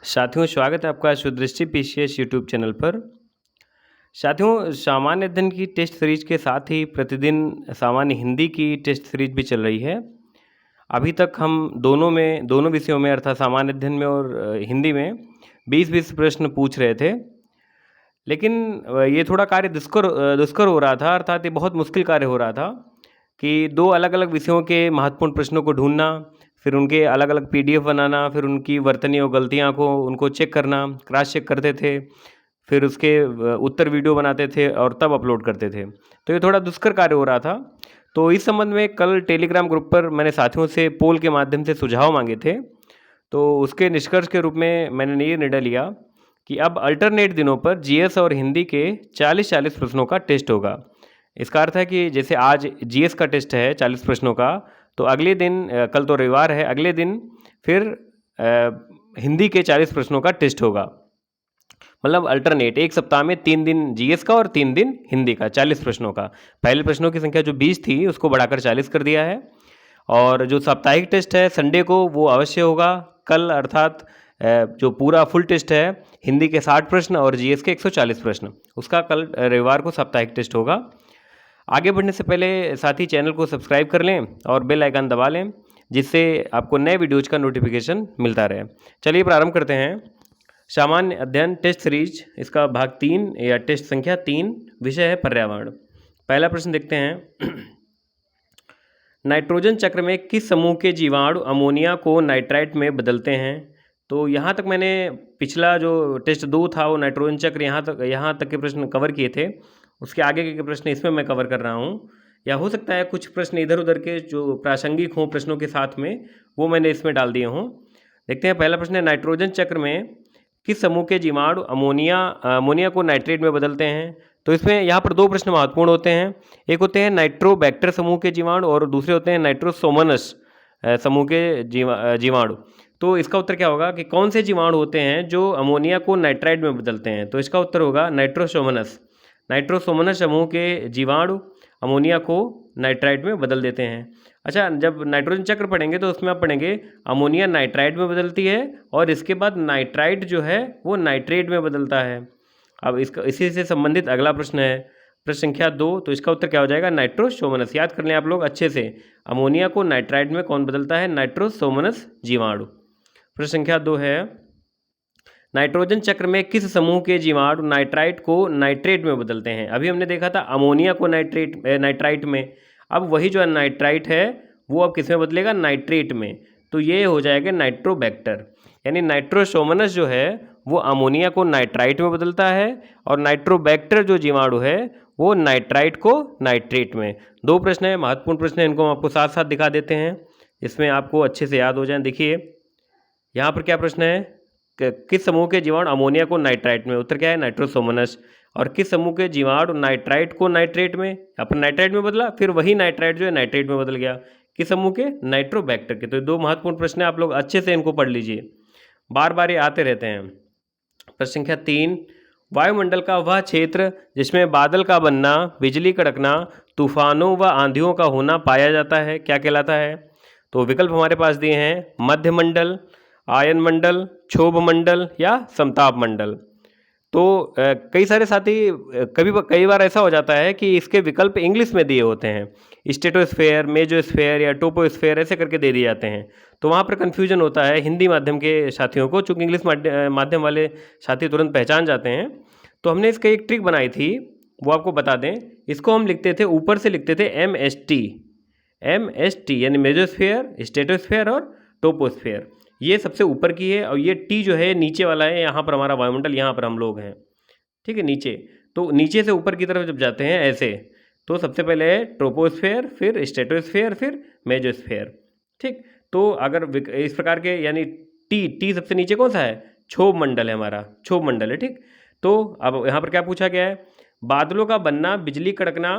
साथियों, स्वागत है आपका सुदृष्टि पीसीएस यूट्यूब चैनल पर। साथियों, सामान्य अध्ययन की टेस्ट सीरीज के साथ ही प्रतिदिन सामान्य हिंदी की टेस्ट सीरीज भी चल रही है। अभी तक हम दोनों विषयों में अर्थात सामान्य अध्ययन में और हिंदी में 20-20 प्रश्न पूछ रहे थे। लेकिन ये थोड़ा कार्य दुष्कर हो रहा था, अर्थात ये बहुत मुश्किल कार्य हो रहा था कि दो अलग-अलग विषयों के महत्वपूर्ण प्रश्नों को ढूँढना, फिर उनके अलग-अलग पीडीएफ बनाना, फिर उनकी वर्तनी और गलतियाँ को उनको चेक करना, क्रॉस चेक करते थे, फिर उसके उत्तर वीडियो बनाते थे और तब अपलोड करते थे। तो ये थोड़ा दुष्कर कार्य हो रहा था। तो इस संबंध में कल टेलीग्राम ग्रुप पर मैंने साथियों से पोल के माध्यम से सुझाव माँगे थे। तो उसके निष्कर्ष के रूप में मैंने ये निर्णय लिया कि अब अल्टरनेट दिनों पर जीएस और हिंदी के 40-40 प्रश्नों का टेस्ट होगा। इसका अर्थ है कि जैसे आज जीएस का टेस्ट है 40 प्रश्नों का, तो अगले दिन कल तो रविवार है, अगले दिन फिर हिंदी के 40 प्रश्नों का टेस्ट होगा। मतलब अल्टरनेट एक सप्ताह में 3 दिन जीएस का और 3 दिन हिंदी का 40 प्रश्नों का। पहले प्रश्नों की संख्या जो 20 थी उसको बढ़ाकर 40 कर दिया है। और जो साप्ताहिक टेस्ट है संडे को वो अवश्य होगा कल, अर्थात जो पूरा फुल टेस्ट है हिंदी के 60 प्रश्न और जीएस के 140 प्रश्न, उसका कल रविवार को साप्ताहिक टेस्ट होगा। आगे बढ़ने से पहले साथी चैनल को सब्सक्राइब कर लें और बेल आइकन दबा लें, जिससे आपको नए वीडियोज़ का नोटिफिकेशन मिलता रहे। चलिए प्रारंभ करते हैं। सामान्य अध्ययन टेस्ट सीरीज, इसका भाग 3 या टेस्ट संख्या 3, विषय है पर्यावरण। पहला प्रश्न देखते हैं। नाइट्रोजन चक्र में किस समूह के जीवाणु अमोनिया को नाइट्राइट में बदलते हैं? तो यहाँ तक मैंने पिछला जो टेस्ट 2 था वो नाइट्रोजन चक्र यहाँ तक के प्रश्न कवर किए थे। उसके आगे के प्रश्न इसमें मैं कवर कर रहा हूँ, या हो सकता है कुछ प्रश्न इधर उधर के जो प्रासंगिक हों प्रश्नों के साथ में, वो मैंने इसमें डाल दिए हों। देखते हैं, पहला प्रश्न है, नाइट्रोजन चक्र में किस समूह के जीवाणु अमोनिया को नाइट्रेट में बदलते हैं? तो इसमें यहाँ पर 2 प्रश्न महत्वपूर्ण होते हैं। एक होते हैं नाइट्रोबैक्टर समूह के जीवाणु और दूसरे होते हैं नाइट्रोसोमोनस समूह के जीवाणु। तो इसका उत्तर क्या होगा कि कौन से जीवाणु होते हैं जो अमोनिया को नाइट्राइट में बदलते हैं? तो इसका उत्तर होगा नाइट्रोसोमोनस। नाइट्रोसोमोनस समूह के जीवाणु अमोनिया को नाइट्राइट में बदल देते हैं। अच्छा, जब नाइट्रोजन चक्र पढ़ेंगे तो उसमें आप पढ़ेंगे अमोनिया नाइट्राइट में बदलती है और इसके बाद नाइट्राइट जो है वो नाइट्रेट में बदलता है। अब इसी से संबंधित अगला प्रश्न है, प्रश्न संख्या 2। तो इसका उत्तर क्या हो जाएगा? नाइट्रोसोमोनस। याद कर लें आप लोग अच्छे से, अमोनिया को नाइट्राइट में कौन बदलता है? नाइट्रोसोमोनस जीवाणु। प्रश्न संख्या 2 है, नाइट्रोजन चक्र में किस समूह के जीवाणु नाइट्राइट को नाइट्रेट में बदलते हैं? अभी हमने देखा था अमोनिया को नाइट्राइट में, अब वही जो नाइट्राइट है वो अब किस में बदलेगा? नाइट्रेट में। तो ये हो जाएगा नाइट्रोबैक्टर। यानी नाइट्रोसोमोनस जो है वो अमोनिया को नाइट्राइट में बदलता है और नाइट्रोबैक्टर जो जीवाणु है वो नाइट्राइट को नाइट्रेट में। 2 प्रश्न है, महत्वपूर्ण प्रश्न है, इनको हम आपको साथ साथ दिखा देते हैं, इसमें आपको अच्छे से याद हो जाए। देखिए यहाँ पर क्या प्रश्न है, किस समूह के जीवाणु अमोनिया को नाइट्राइट में? उत्तर क्या है? नाइट्रोसोमोनस। और किस समूह के जीवाणु नाइट्राइट को नाइट्रेट में, अपन नाइट्राइट में बदला, फिर वही नाइट्राइट जो है नाइट्रेट में बदल गया, किस समूह के? नाइट्रोबैक्टर के। तो 2 महत्वपूर्ण प्रश्न है, आप लोग अच्छे से इनको पढ़ लीजिए, बार बार ये आते रहते हैं। प्रश्न संख्या 3, वायुमंडल का वह क्षेत्र जिसमें बादल का बनना, बिजली कड़कना, तूफानों व आंधियों का होना पाया जाता है, क्या कहलाता है? तो विकल्प हमारे पास दिए हैं, मध्यमंडल, आयन मंडल, क्षोभ मंडल या समताप मंडल। तो कई सारे साथी कई बार ऐसा हो जाता है कि इसके विकल्प इंग्लिश में दिए होते हैं, स्ट्रेटोस्फेयर, मेजोस्फेयर या टोपोस्फेयर ऐसे करके दे दिए जाते हैं, तो वहाँ पर कन्फ्यूजन होता है हिंदी माध्यम के साथियों को। चूँकि इंग्लिश माध्यम वाले साथी तुरंत पहचान जाते हैं, तो हमने इसका एक ट्रिक बनाई थी, वो आपको बता दें। इसको हम लिखते थे, ऊपर से लिखते थे MST यानी मेजोस्फेयर, स्ट्रेटोस्फेयर और टोपोस्फेयर। ये सबसे ऊपर की है और ये टी जो है नीचे वाला है, यहाँ पर हमारा वायुमंडल, यहाँ पर हम लोग हैं, ठीक है, नीचे। तो नीचे से ऊपर की तरफ जब जाते हैं ऐसे, तो सबसे पहले है ट्रोपोस्फेयर, फिर स्ट्रेटोस्फेयर, फिर मेजोस्फेयर, ठीक। तो अगर इस प्रकार के, यानी टी सबसे नीचे कौन सा है? क्षोभ मंडल है हमारा, क्षोभ मंडल है, ठीक। तो अब यहाँ पर क्या पूछा गया है? बादलों का बनना, बिजली कड़कना,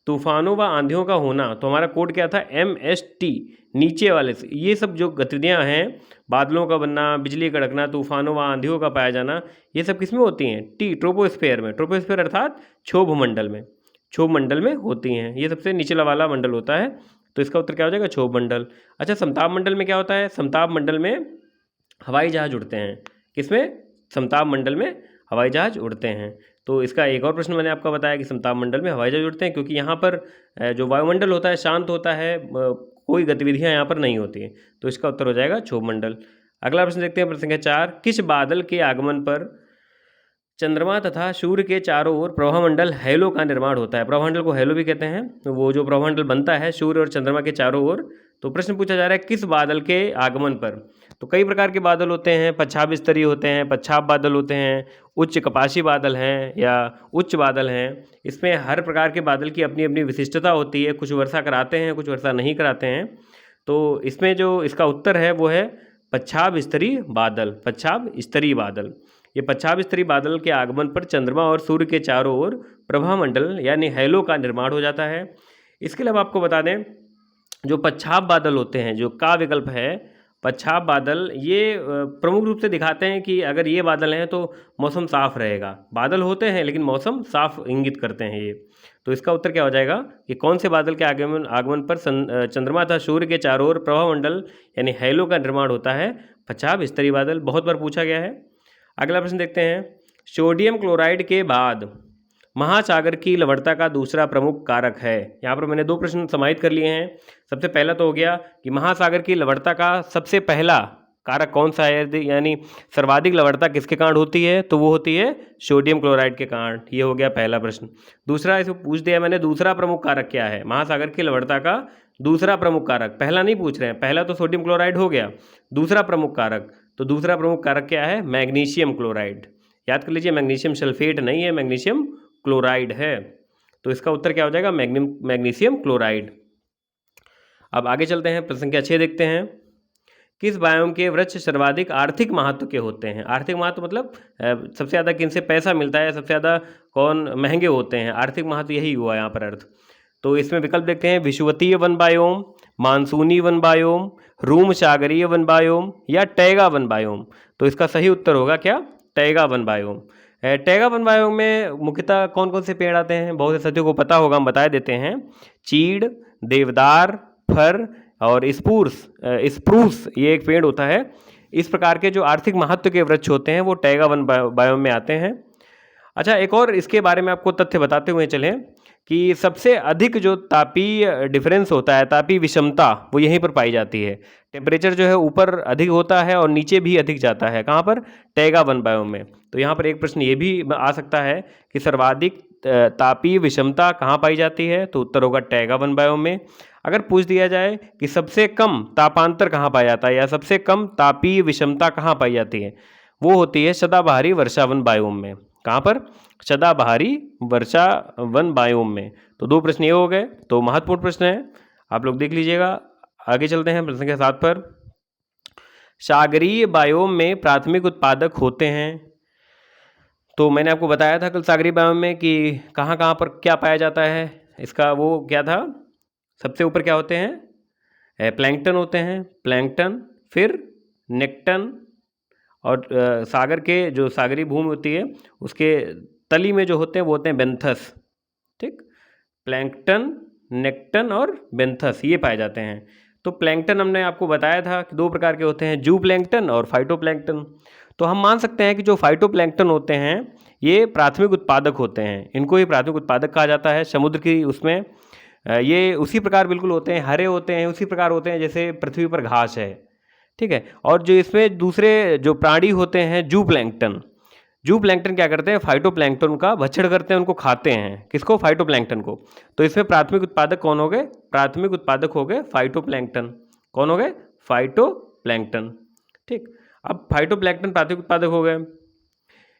तूफानों व आंधियों का होना, तो हमारा कोड क्या था? MST, नीचे वाले से। ये सब जो गतिविधियाँ हैं, बादलों का बनना, बिजली कड़कना, तूफानों व आंधियों का पाया जाना, ये सब किस में होती हैं? ट्रोपोस्फेयर में। ट्रोपोस्फेयर अर्थात क्षोभ मंडल में, क्षोभ मंडल में होती हैं, ये सबसे निचला वाला मंडल होता है। तो इसका उत्तर क्या हो जाएगा? क्षोभ मंडल। अच्छा, समताप मंडल में क्या होता है? समताप मंडल में हवाई जहाज उड़ते हैं, किसमें? समताप मंडल में हवाई जहाज़ उड़ते हैं। तो इसका एक और प्रश्न मैंने आपको बताया कि समताप मंडल में हवाई जहाज़ उड़ते हैं क्योंकि यहाँ पर जो वायुमंडल होता है शांत होता है, कोई गतिविधियाँ यहाँ पर नहीं होती हैं। तो इसका उत्तर हो जाएगा क्षोभ मंडल। अगला प्रश्न देखते हैं, प्रश्न संख्या 4, किस बादल के आगमन पर चंद्रमा तथा सूर्य के चारों ओर प्रभामंडल हैलो का निर्माण होता है? प्रभामंडल को हैलो भी कहते हैं। तो वो जो प्रभामंडल बनता है सूर्य और चंद्रमा के चारों ओर, तो प्रश्न पूछा जा रहा है किस बादल के आगमन पर? तो कई प्रकार के बादल होते हैं, पच्छाभ स्तरीय होते हैं, पच्छाभ बादल होते हैं, उच्च कपाशी बादल हैं या उच्च बादल हैं। इसमें हर प्रकार के बादल की अपनी अपनी विशिष्टता होती है, कुछ वर्षा कराते हैं, कुछ वर्षा नहीं कराते हैं। तो इसमें जो इसका उत्तर है वो है पच्छाभ स्तरीय बादल, पच्छाभ स्तरीय बादल। ये पच्छाभ स्तरीय बादल के आगमन पर चंद्रमा और सूर्य के चारों ओर प्रभामंडल यानी हैलो का निर्माण हो जाता है। इसके अलावा आपको बता दें, जो पच्छाभ बादल होते हैं, जो का विकल्प है पच्छाभ बादल, ये प्रमुख रूप से दिखाते हैं कि अगर ये बादल हैं तो मौसम साफ रहेगा। बादल होते हैं लेकिन मौसम साफ इंगित करते हैं ये। तो इसका उत्तर क्या हो जाएगा कि कौन से बादल के आगमन पर चंद्रमा तथा सूर्य के चारों ओर प्रभामंडल यानी हैलो का निर्माण होता है? पच्छाभ स्तरीय बादल। बहुत बार पूछा गया है। अगला प्रश्न देखते हैं, सोडियम क्लोराइड के बाद महासागर की लवणता का दूसरा प्रमुख कारक है? यहाँ पर मैंने 2 प्रश्न समाहित कर लिए हैं। सबसे पहला तो हो गया कि महासागर की लवणता का सबसे पहला कारक कौन सा है, यानी सर्वाधिक लवणता किसके कारण होती है? तो वो होती है सोडियम क्लोराइड के कारण। ये हो गया पहला प्रश्न। दूसरा इसमें पूछ दिया मैंने, दूसरा प्रमुख कारक क्या है? महासागर की लवणता का दूसरा प्रमुख कारक, पहला नहीं पूछ रहे हैं, पहला तो सोडियम क्लोराइड हो गया, दूसरा प्रमुख कारक, तो दूसरा प्रमुख कारक क्या है? Magnesium chloride. याद कर लीजिए, मैग्नीशियम सल्फेट नहीं है, मैग्नीशियम क्लोराइड है। तो इसका उत्तर क्या हो जाएगा? Magnesium chloride. अब आगे चलते हैं, प्रश्न संख्या 6 देखते हैं, किस बायोम के वृक्ष सर्वाधिक आर्थिक महत्व के होते हैं? आर्थिक महत्व मतलब सबसे ज़्यादा किनसे पैसा मिलता है, सबसे ज़्यादा कौन महंगे होते हैं? आर्थिक महत्व यही हुआ यहाँ पर अर्थ। तो इसमें विकल्प देखते हैं, विषुवतीय वन बायोम, मानसूनी वन बायोम, रूम सागरीय वन बायोम या टैगा वन बायोम। तो इसका सही उत्तर होगा क्या? Taiga one biome. Taiga one biome में मुख्यतः कौन कौन से पेड़ आते हैं? बहुत से साथियों को पता होगा, हम बता देते हैं। चीड़, देवदार, फर और स्प्रूस ये एक पेड़ होता है। इस प्रकार के जो आर्थिक महत्व के वृक्ष होते हैं वो टैगा वन बायोम में आते हैं। अच्छा, एक और इसके बारे में आपको तथ्य बताते हुए चलें कि सबसे अधिक जो तापीय डिफरेंस होता है, तापीय विषमता, वो यहीं पर पाई जाती है। टेम्परेचर जो है ऊपर अधिक होता है और नीचे भी अधिक जाता है। कहाँ पर? टैगा वन बायोम में। तो यहाँ पर एक प्रश्न ये भी आ सकता है कि सर्वाधिक तापीय विषमता कहाँ पाई जाती है? तो उत्तर होगा टैगा वन बायोम में। अगर पूछ दिया जाए कि सबसे कम तापांतर कहाँ पाया जाता है या सबसे कम तापीय विषमता कहाँ पाई जाती है, वो होती है सदाबहारी वर्षा वन बायोम में। कहाँ पर? सदाबहारी वर्षा वन बायोम में। तो 2 प्रश्न ये हो गए, तो महत्वपूर्ण प्रश्न है, आप लोग देख लीजिएगा। आगे चलते हैं, प्रश्न संख्या 7 पर, सागरीय बायोम में प्राथमिक उत्पादक होते हैं। तो मैंने आपको बताया था कल सागरीय बायोम में कि कहाँ कहाँ पर क्या पाया जाता है। इसका वो क्या था, सबसे ऊपर क्या होते हैं? प्लैंकटन होते हैं, प्लैंकटन, फिर नेक्टन, और सागर के जो सागरी भूमि होती है उसके तली में जो होते हैं वो होते हैं बेंथस। ठीक, प्लैंकटन, नेक्टन और बेंथस ये पाए जाते हैं। तो प्लैंकटन हमने आपको बताया था कि 2 प्रकार के होते हैं, जू प्लैंकटन और फाइटोप्लैंकटन। तो हम मान सकते हैं कि जो फाइटोप्लैंकटन होते हैं ये प्राथमिक उत्पादक होते हैं, इनको ही प्राथमिक उत्पादक कहा जाता है। समुद्र की उसमें ये उसी प्रकार बिल्कुल होते हैं, हरे होते हैं, उसी प्रकार होते हैं जैसे पृथ्वी पर घास है। ठीक है, और जो इसमें दूसरे जो प्राणी होते हैं जू प्लैंकटन, जू प्लैंकटन क्या करते हैं? फाइटोप्लैंकटन का भक्षण करते हैं, उनको खाते हैं। किसको? फाइटोप्लैंकटन को। तो इसमें प्राथमिक उत्पादक कौन हो गए? प्राथमिक उत्पादक हो गए फाइटोप्लैंकटन। कौन हो गए? फाइटोप्लैंकटन। ठीक, अब फाइटोप्लैंकटन प्राथमिक उत्पादक हो गए।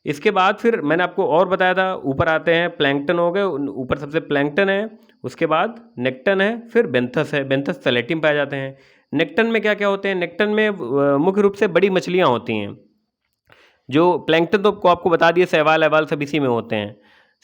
इसके बाद फिर मैंने आपको और बताया था, ऊपर आते हैं प्लैंकटन हो गए, ऊपर सबसे प्लैंकटन है, उसके बाद नेक्टन है, फिर बेंथस है। बेंथस तलहटी में पाए जाते हैं। नेक्टन में क्या क्या होते हैं? नेक्टन में मुख्य रूप से बड़ी मछलियाँ होती हैं। जो प्लैंकटन तो आपको बता दिए, शैवाल अहवाल सब इसी में होते हैं।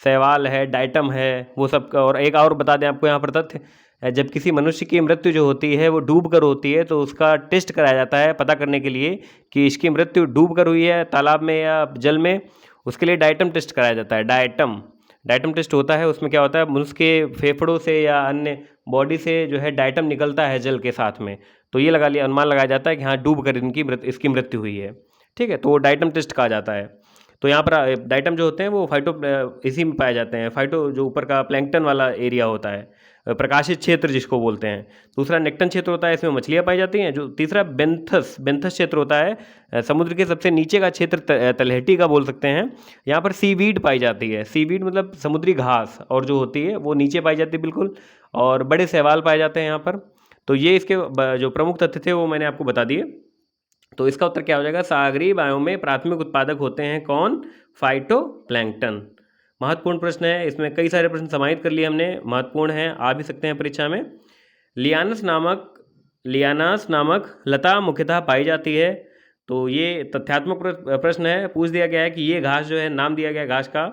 शैवाल है, डाइटम है, वो सब का। और एक और बता दें आपको यहाँ पर तथ्य, जब किसी मनुष्य की मृत्यु जो होती है वो डूब कर होती है तो उसका टेस्ट कराया जाता है पता करने के लिए कि इसकी मृत्यु डूब कर हुई है तालाब में या जल में। उसके लिए डाइटम टेस्ट कराया जाता है। डाइटम टेस्ट होता है, उसमें क्या होता है, मनुष्य के फेफड़ों से या अन्य बॉडी से जो है डाइटम निकलता है जल के साथ में। तो ये लगा लिया, अनुमान लगाया जाता है कि हाँ डूब कर इसकी मृत्यु हुई है। ठीक है, तो वो डाइटम टेस्ट कहा जाता है। तो यहाँ पर डाइटम जो होते हैं वो इसी में पाए जाते हैं, फाइटो जो ऊपर का प्लैंकटन वाला एरिया होता है, प्रकाशित क्षेत्र जिसको बोलते हैं। दूसरा नेक्टन क्षेत्र होता है, इसमें मछलियाँ पाई जाती हैं। जो तीसरा बेंथस क्षेत्र होता है, समुद्र के सबसे नीचे का क्षेत्र, तलहटी का बोल सकते हैं। यहाँ पर सीवीड पाई जाती है। सीवीड मतलब समुद्री घास, और जो होती है वो नीचे पाई जाती है बिल्कुल, और बड़े शैवाल पाए जाते हैं यहाँ पर। तो ये इसके जो प्रमुख तथ्य थे वो मैंने आपको बता दिए। तो इसका उत्तर क्या हो जाएगा? सागरीय बायोम में प्राथमिक उत्पादक होते हैं कौन? फाइटोप्लैंक्टन। महत्वपूर्ण प्रश्न है, इसमें कई सारे प्रश्न समाहित कर लिए हमने, महत्वपूर्ण है, आ भी सकते हैं परीक्षा में। लियानस नामक लता मुख्यतः पाई जाती है। तो ये तथ्यात्मक प्रश्न है, पूछ दिया गया है कि ये घास जो है, नाम दिया गया घास का,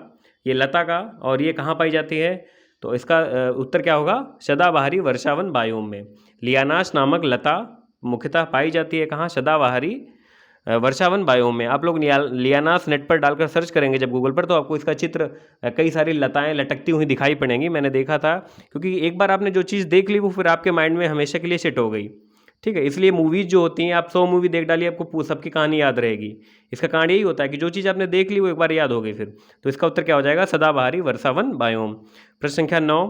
ये लता का, और ये कहाँ पाई जाती है? तो इसका उत्तर क्या होगा? सदाबहारी वर्षावन बायोम में लियानास नामक लता मुख्यतः पाई जाती है। कहाँ? सदाबहारी वर्षावन बायोम में। आप लोग लियानास नेट पर डालकर सर्च करेंगे जब गूगल पर, तो आपको इसका चित्र, कई सारी लताएं लटकती हुई दिखाई पड़ेंगी। मैंने देखा था, क्योंकि एक बार आपने जो चीज़ देख ली वो फिर आपके माइंड में हमेशा के लिए सेट हो गई। ठीक है, इसलिए मूवीज़ जो होती हैं, आप 100 मूवी देख डालिए, आपको सबकी कहानी याद रहेगी। इसका कारण यही होता है कि जो चीज़ आपने देख ली वो एक बार याद हो गई फिर। तो इसका उत्तर क्या हो जाएगा? सदाबहारी वर्षावन बायोम। प्रश्न संख्या 9,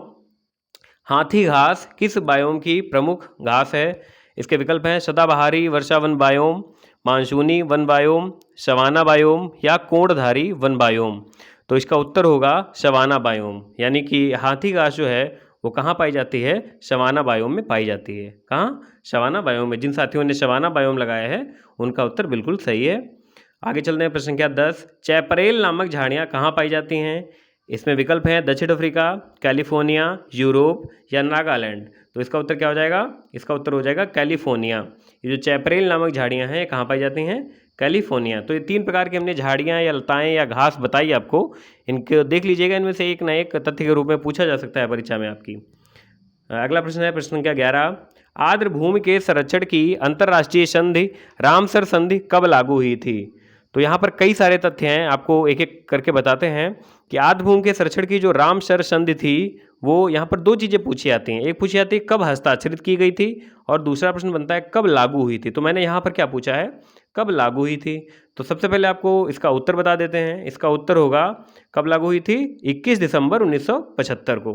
हाथी घास किस बायोम की प्रमुख घास है? इसके विकल्प हैं सदाबहारी वर्षावन बायोम, मानसूनी वन बायोम, सवाना बायोम या कोणधारी वन बायोम। तो इसका उत्तर होगा सवाना बायोम, यानी कि हाथी घास जो है वो कहाँ पाई जाती है? सवाना बायोम में पाई जाती है। कहाँ? सवाना बायोम में। जिन साथियों ने सवाना बायोम लगाया है उनका उत्तर बिल्कुल सही है। आगे चलते हैं, प्रश्न संख्या 10, चैपरेल नामक झाड़ियाँ कहाँ पाई जाती हैं? इसमें विकल्प हैं दक्षिण अफ्रीका, कैलिफोर्निया, यूरोप या नागालैंड। तो इसका उत्तर क्या हो जाएगा? इसका उत्तर हो जाएगा कैलिफोर्निया। ये जो चैपरेल नामक झाड़ियाँ हैं कहाँ पाई जाती हैं? कैलिफोर्निया। तो ये 3 प्रकार की हमने झाड़ियाँ या लताएँ या घास बताई आपको, इनको देख लीजिएगा, इनमें से एक ना एक तथ्य के रूप में पूछा जा सकता है परीक्षा में आपकी। अगला प्रश्न है प्रश्न संख्या 11, आर्द्र भूमि के संरक्षण की अंतर्राष्ट्रीय संधि रामसर संधि कब लागू हुई थी? तो यहाँ पर कई सारे तथ्य हैं, आपको एक एक करके बताते हैं कि आर्द्र भूमि के संरक्षण की जो रामसर संधि थी वो यहाँ पर 2 चीज़ें पूछी जाती हैं। एक पूछी जाती है कब हस्ताक्षरित की गई थी, और दूसरा प्रश्न बनता है कब लागू हुई थी। तो मैंने यहाँ पर क्या पूछा है? कब लागू हुई थी। तो सबसे पहले आपको इसका उत्तर बता देते हैं। इसका उत्तर होगा, कब लागू हुई थी? 21 दिसंबर 1975 को।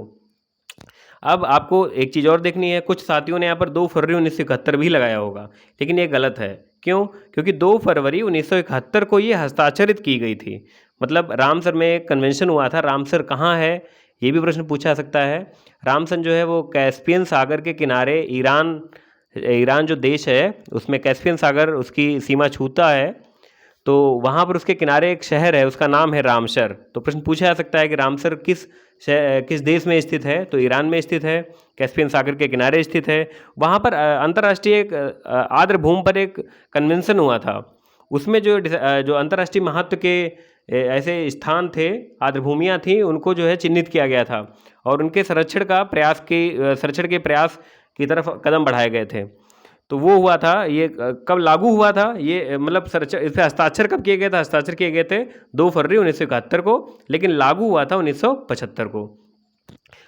अब आपको एक चीज़ और देखनी है, कुछ साथियों ने यहाँ पर 2 फरवरी 1971 भी लगाया होगा, लेकिन ये गलत है। क्यों? क्योंकि 2 फरवरी 1971 को ये हस्ताक्षरित की गई थी। मतलब रामसर में एक कन्वेंशन हुआ था। रामसर कहाँ है, ये भी प्रश्न पूछा जा सकता है। रामसर जो है वो कैस्पियन सागर के किनारे, ईरान जो देश है उसमें कैस्पियन सागर उसकी सीमा छूता है। तो वहाँ पर उसके किनारे एक शहर है, उसका नाम है रामसर। तो प्रश्न पूछा जा सकता है कि रामसर किस देश में स्थित है? तो ईरान में स्थित है, कैस्पियन सागर के किनारे स्थित है। वहाँ पर अंतर्राष्ट्रीय आर्द्र भूमि पर एक कन्वेंशन हुआ था। उसमें जो अंतर्राष्ट्रीय महत्व के ऐसे स्थान थे, आर्द्र भूमियाँ थी, उनको जो है चिन्हित किया गया था, और उनके संरक्षण के प्रयास की तरफ कदम बढ़ाए गए थे। तो वो हुआ था। ये कब लागू हुआ था? ये मतलब इस पर हस्ताक्षर कब किए गए थे? हस्ताक्षर किए गए थे 2 फरवरी 1971 को, लेकिन लागू हुआ था 1975 को।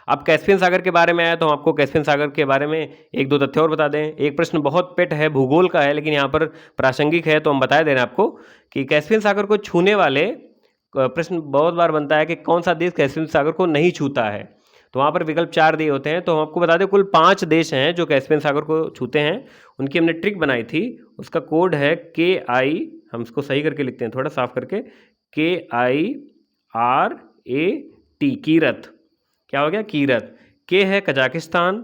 अब कैस्पियन सागर के बारे में आया तो हम आपको कैस्पियन सागर के बारे में 1-2 तथ्य और बता दें। एक प्रश्न बहुत पेट है, भूगोल का है, लेकिन यहाँ पर प्रासंगिक है, तो हम बता दे रहे हैं आपको कि कैस्पियन सागर को छूने वाले, प्रश्न बहुत बार बनता है कि कौन सा देश कैस्पियन सागर को नहीं छूता है। तो वहाँ पर विकल्प 4 दिए होते हैं। तो हम आपको बता दें कुल 5 देश हैं जो कैस्पियन सागर को छूते हैं। उनकी हमने ट्रिक बनाई थी, उसका कोड है KI, हम इसको सही करके लिखते हैं थोड़ा साफ करके, KIRAT, कीरत। क्या हो गया? कीरत। K है कजाकिस्तान,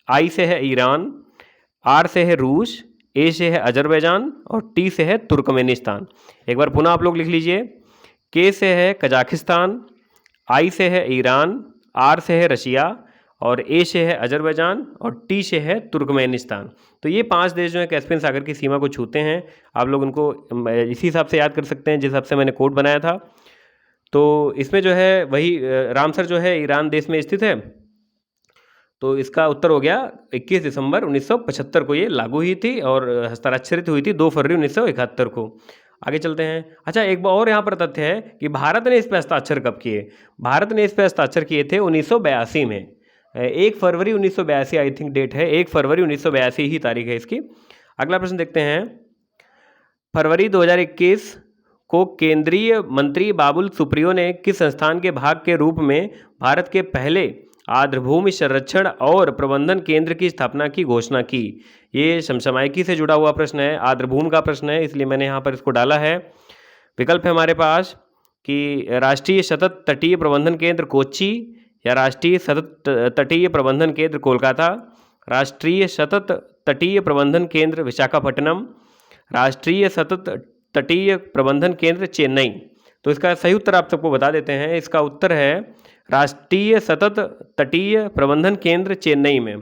I से है ईरान, R से है रूस, A से है अजरबैजान और T से है तुर्कमेनिस्तान। एक बार पुनः आप लोग लिख लीजिए। K से है कजाकिस्तान, I से है ईरान, R से है रशिया और A से है अजरबैजान और T से है तुर्कमेनिस्तान। तो ये 5 देश जो है कैस्पियन सागर की सीमा को छूते हैं। आप लोग उनको इसी हिसाब से याद कर सकते हैं जिस हिसाब से मैंने कोड बनाया था। तो इसमें जो है वही रामसर जो है ईरान देश में स्थित है। तो इसका उत्तर हो गया 21 दिसंबर 1975 को ये लागू हुई थी और हस्ताक्षरित हुई थी 2 फरवरी 1971 को। आगे चलते हैं। अच्छा, एक बार और यहाँ पर तथ्य है कि भारत ने इस पर हस्ताक्षर कब किए? भारत ने इस पर हस्ताक्षर किए थे 1982 में। 1 फरवरी 1982 आई थिंक डेट है, 1 फरवरी 1982 ही तारीख है इसकी। अगला प्रश्न देखते हैं। फरवरी 2021 को केंद्रीय मंत्री बाबुल सुप्रियो ने किस संस्थान के भाग के रूप में भारत के पहले आर्द्रभूमि संरक्षण और प्रबंधन केंद्र की स्थापना की घोषणा की? ये समसामयिकी से जुड़ा हुआ प्रश्न है, आर्द्रभूमि का प्रश्न है, इसलिए मैंने यहाँ पर इसको डाला है। विकल्प है हमारे पास कि राष्ट्रीय सतत तटीय प्रबंधन केंद्र कोच्चि या राष्ट्रीय सतत तटीय प्रबंधन केंद्र कोलकाता, राष्ट्रीय सतत तटीय प्रबंधन केंद्र विशाखापट्टनम, राष्ट्रीय सतत तटीय प्रबंधन केंद्र चेन्नई। तो इसका सही उत्तर आप सबको बता देते हैं। इसका उत्तर है राष्ट्रीय सतत तटीय प्रबंधन केंद्र चेन्नई में।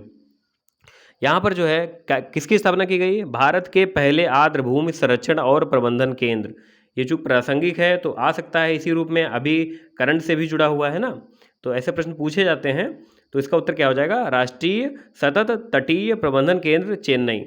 यहाँ पर जो है किसकी स्थापना की गई? भारत के पहले आर्द्रभूमि संरक्षण और प्रबंधन केंद्र। ये जो प्रासंगिक है तो आ सकता है इसी रूप में, अभी करंट से भी जुड़ा हुआ है ना, तो ऐसे प्रश्न पूछे जाते हैं। तो इसका उत्तर क्या हो जाएगा? राष्ट्रीय सतत तटीय प्रबंधन केंद्र चेन्नई।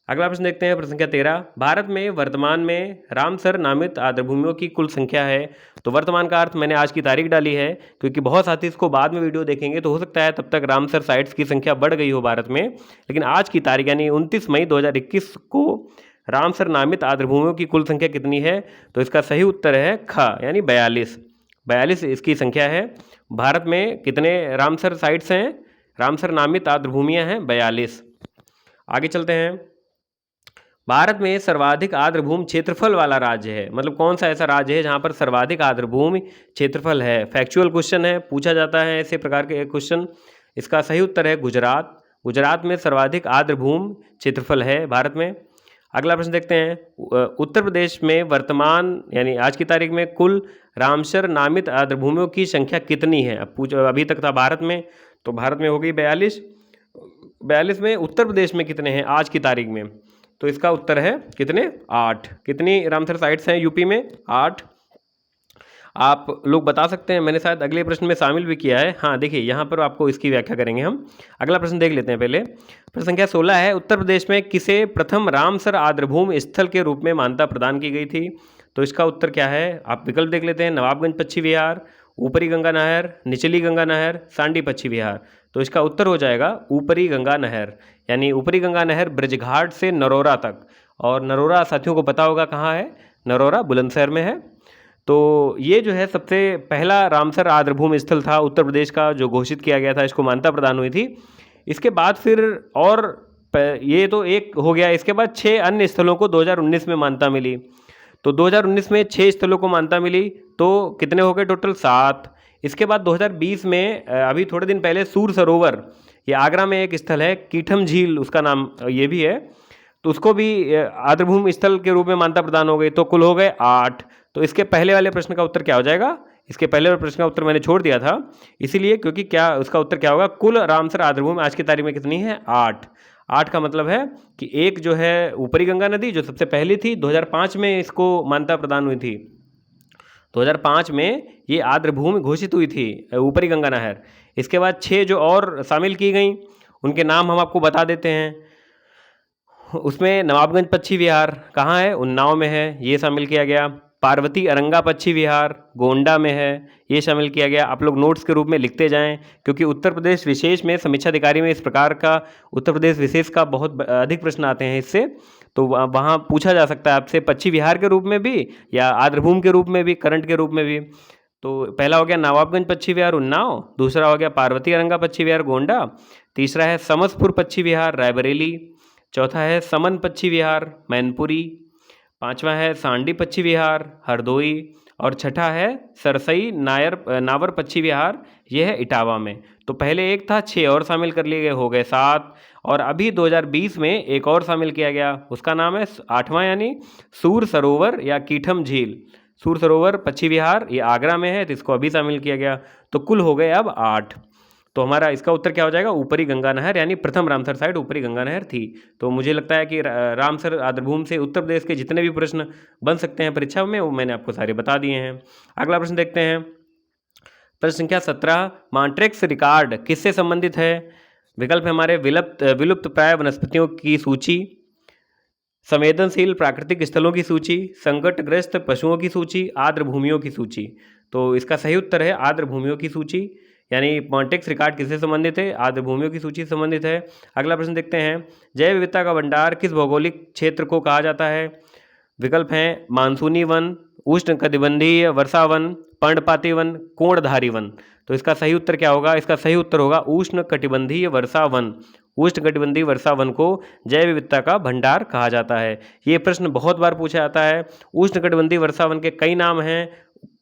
अगला प्रश्न देखते हैं, प्रश्न संख्या 13। भारत में वर्तमान में रामसर नामित आर्द्रभूमियों की कुल संख्या है। तो वर्तमान का अर्थ मैंने आज की तारीख डाली है, क्योंकि बहुत साथी इसको बाद में वीडियो देखेंगे तो हो सकता है तब तक रामसर साइट्स की संख्या बढ़ गई हो भारत में, लेकिन आज की तारीख यानी 29 मई 2021 को रामसर नामित आर्द्रभूमियों की कुल संख्या कितनी है? तो इसका सही उत्तर है ख यानी 42 इसकी संख्या है। भारत में कितने रामसर साइट्स हैं, रामसर नामित आर्द्रभूमियां हैं? 42। आगे चलते हैं। भारत में सर्वाधिक आर्द्रभूमि क्षेत्रफल वाला राज्य है, मतलब कौन सा ऐसा राज्य है जहां पर सर्वाधिक आर्द्रभूमि क्षेत्रफल है? फैक्चुअल क्वेश्चन है, पूछा जाता है ऐसे प्रकार के क्वेश्चन। इसका सही उत्तर है गुजरात। गुजरात में सर्वाधिक आर्द्रभूमि क्षेत्रफल है भारत में। अगला प्रश्न देखते हैं, उत्तर प्रदेश में वर्तमान यानी आज की तारीख में कुल रामसर नामित आर्द्रभूमियों की संख्या कितनी है? अब अभी तक था भारत में, तो भारत में हो गई 42 में उत्तर प्रदेश में कितने हैं आज की तारीख में? तो इसका उत्तर है कितने? 8। कितनी रामसर साइट्स हैं यूपी में? 8। आप लोग बता सकते हैं, मैंने शायद अगले प्रश्न में शामिल भी किया है। हाँ देखिए, यहाँ पर आपको इसकी व्याख्या करेंगे हम। अगला प्रश्न देख लेते हैं पहले। प्रश्न संख्या 16 है, उत्तर प्रदेश में किसे प्रथम रामसर आर्द्रभूमि स्थल के रूप में मान्यता प्रदान की गई थी? तो इसका उत्तर क्या है? आप विकल्प देख लेते हैं। नवाबगंज पश्चिम विहार, ऊपरी गंगा नहर, निचली गंगा नहर, सांडी पश्चिम विहार। तो इसका उत्तर हो जाएगा ऊपरी गंगा नहर, यानी ऊपरी गंगा नहर ब्रजघाट से नरोरा तक। और नरोरा साथियों को पता होगा कहाँ है, नरोरा बुलंदशहर में है। तो ये जो है सबसे पहला रामसर आर्द्रभूमि स्थल था उत्तर प्रदेश का, जो घोषित किया गया था, इसको मान्यता प्रदान हुई थी। इसके बाद फिर और ये तो एक हो गया, इसके बाद 6 अन्य स्थलों को 2019 में मान्यता मिली। तो 2019 में 6 स्थलों को मान्यता मिली, तो कितने हो गए टोटल? 7। इसके बाद 2020 में अभी थोड़े दिन पहले सूर सरोवर, ये आगरा में एक स्थल है, कीठम झील उसका नाम ये भी है, तो उसको भी आर्द्रभूमि स्थल के रूप में मान्यता प्रदान हो गई। तो कुल हो गए 8। तो इसके पहले वाले प्रश्न का उत्तर क्या हो जाएगा? इसके पहले वाले प्रश्न का उत्तर मैंने छोड़ दिया था इसीलिए, क्योंकि क्या उसका उत्तर क्या होगा? कुल रामसर आर्द्रभूमि आज की तारीख में कितनी है? 8। 8 का मतलब है कि एक जो है ऊपरी गंगा नदी जो सबसे पहली थी, 2005 में इसको मान्यता प्रदान हुई थी। 2005 में ये आर्द्रभूमि घोषित हुई थी ऊपरी गंगा नहर। इसके बाद 6 जो और शामिल की गई, उनके नाम हम आपको बता देते हैं। उसमें नवाबगंज पश्चिम विहार कहाँ है? उन्नाव में है, ये शामिल किया गया। पार्वती अरंगा पश्चिम विहार गोंडा में है, ये शामिल किया गया। आप लोग नोट्स के रूप में लिखते जाएं, क्योंकि उत्तर प्रदेश विशेष में समीक्षा अधिकारी में इस प्रकार का उत्तर प्रदेश विशेष का बहुत अधिक प्रश्न आते हैं इससे, तो वहाँ पूछा जा सकता है आपसे पश्चिम विहार के रूप में भी या आर्द्रभूमि के रूप में भी, करंट के रूप में भी। तो पहला हो गया नवाबगंज पश्चिम विहार उन्नाव, दूसरा हो गया पार्वती अरंगा पश्चिम विहार गोंडा, तीसरा है समस्तपुर पश्चिम विहार रायबरेली, चौथा है समन पश्चिम विहार मैनपुरी, पांचवा है सांडी पश्चिम विहार हरदोई, और छठा है सरसई नावर पश्चिम विहार, ये है इटावा में। तो पहले एक था, 6 और शामिल कर लिए गए, हो गए 7। और अभी 2020 में एक और शामिल किया गया, उसका नाम है 8वां यानी सूर सरोवर या कीठम झील। सूर सरोवर पश्चिम विहार ये आगरा में है, तो इसको अभी शामिल किया गया। तो कुल हो गए अब 8। तो हमारा इसका उत्तर क्या हो जाएगा? ऊपरी गंगा नहर, यानी प्रथम रामसर साइट ऊपरी गंगा नहर थी। तो मुझे लगता है कि रामसर आर्द्रभूमि से उत्तर प्रदेश के जितने भी प्रश्न बन सकते हैं परीक्षा में, वो मैंने आपको सारे बता दिए हैं। अगला प्रश्न देखते हैं, प्रश्न संख्या 17, मॉन्ट्रेक्स रिकॉर्ड किससे संबंधित है? विकल्प है हमारे विलुप्त प्राय वनस्पतियों की सूची, संवेदनशील प्राकृतिक स्थलों की सूची, संकटग्रस्त पशुओं की सूची, आर्द्रभूमियों की सूची। तो इसका सही उत्तर है आर्द्रभूमियों की सूची, यानी मॉन्ट्रेक्स रिकॉर्ड किससे संबंधित है? आर्द्रभूमियों की सूची से संबंधित है। अगला प्रश्न देखते हैं, जैव विविधता का भंडार किस भौगोलिक क्षेत्र को कहा जाता है? विकल्प हैं मानसूनी वन, उष्णकटिबंधीय वर्षा वन, पर्णपाती वन, कोणधारी वन। तो इसका सही उत्तर क्या होगा? इसका सही उत्तर होगा उष्णकटिबंधीय वर्षा वन। उष्णकटिबंधीय वर्षा वन को जैव विविधता का भंडार कहा जाता है। ये प्रश्न बहुत बार पूछा जाता है। उष्णकटिबंधीय वर्षा वन के कई नाम हैं,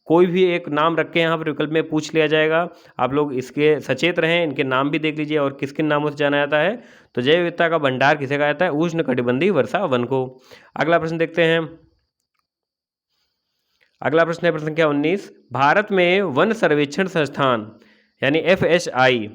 कोई भी एक नाम रख के यहाँ पर विकल्प में पूछ लिया जाएगा। आप लोग इसके सचेत रहें, इनके नाम भी देख लीजिए और किस किन नामों से जाना जाता है। तो जैव विविधता का भंडार किसे कहा जाता है? उष्णकटिबंधीय वर्षा वन को। अगला प्रश्न देखते हैं। अगला प्रश्न है प्रश्न संख्या 19। भारत में वन सर्वेक्षण संस्थान यानी FSI